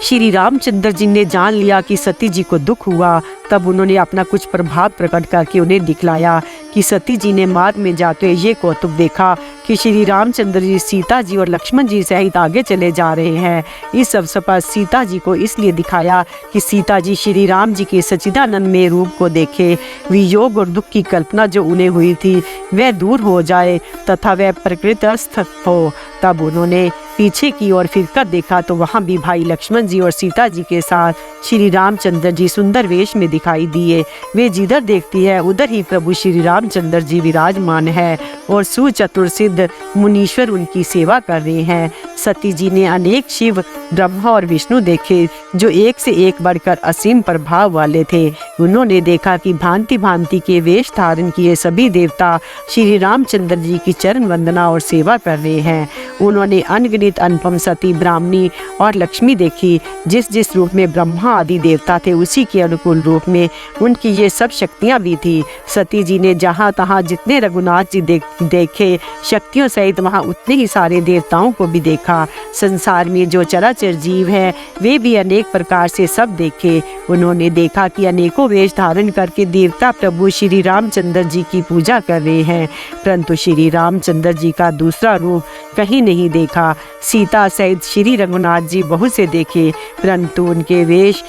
Speaker 1: श्री रामचंद्र जी ने जान लिया कि सती जी को दुख हुआ। तब उन्होंने अपना कुछ प्रभाव प्रकट करके उन्हें दिखलाया कि सती जी ने मार्ग में जाते हुए ये कौतुक देखा कि श्री रामचंद्र जी सीता जी और लक्ष्मण जी सहित आगे चले जा रहे हैं। इस अवसर पर सीता जी को इसलिए दिखाया कि सीता जी श्री राम जी के सच्चिदानंद में रूप को देखे, वियोग और दुख की कल्पना जो उन्हें हुई थी वह दूर हो जाए तथा वह प्रकृतिस्थ हो। तब उन्होंने पीछे की ओर फिरकर देखा तो वहाँ भी भाई लक्ष्मण जी और सीता जी के साथ श्री रामचंद्र जी सुंदर वेश में दिखाई दिए। वे जिधर देखती है उधर ही प्रभु श्री रामचंद्र जी विराजमान है और सुचतुर सिद्ध मुनीश्वर उनकी सेवा कर रहे हैं। सती जी ने अनेक शिव, ब्रह्मा और विष्णु देखे जो एक से एक बढ़कर असीम प्रभाव वाले थे। उन्होंने देखा कि भांति भांति के वेश धारण किए सभी देवता श्री रामचंद्र जी की चरण वंदना और सेवा कर रहे हैं। उन्होंने अनगिनत अनुपम सती, ब्राह्मणी और लक्ष्मी देखी। जिस जिस रूप में ब्रह्मा आदि देवता थे उसी के अनुकूल रूप में उनकी ये सब शक्तियाँ भी थी। सती जी ने जहाँ तहाँ जितने रघुनाथ जी देखे शक्तियों सहित वहाँ उतने ही सारे देवताओं को भी देखा। संसार में जो चराचर जीव हैं वे भी अनेक प्रकार से सब देखे। उन्होंने देखा कि अनेकों वेश धारण करके देवता प्रभु श्री रामचंद्र जी की पूजा कर रहे हैं, परंतु श्री रामचंद्र जी का दूसरा रूप कहीं नहीं देखा। सीता सहित श्री रघुनाथ जी बहुत से देखे, परंतु उनके वेश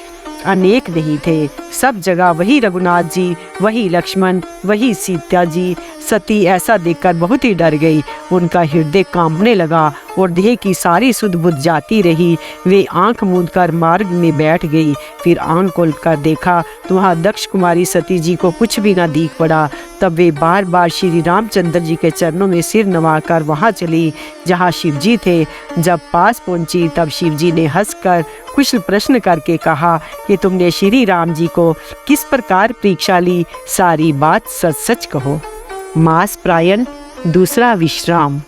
Speaker 1: अनेक नहीं थे। सब जगह वही रघुनाथ जी, वही लक्ष्मण, वही सीता जी। सती ऐसा देखकर बहुत ही डर गई। उनका हृदय कांपने लगा और देह की सारी सुध बुध जाती रही। वे आंख मूंद कर मार्ग में बैठ गई। फिर आंख खोल कर देखा तो वहाँ दक्ष कुमारी सती जी को कुछ भी न दिख पड़ा। तब वे बार बार श्री रामचंद्र जी के चरणों में सिर नवाकर वहाँ चली जहाँ शिव जी थे। जब पास पहुँची तब शिव जी ने हंसकर कुछ प्रश्न करके कहा कि तुमने श्री राम जी को किस प्रकार परीक्षा ली, सारी बात सच सच कहो। मास प्रायण, दूसरा विश्राम।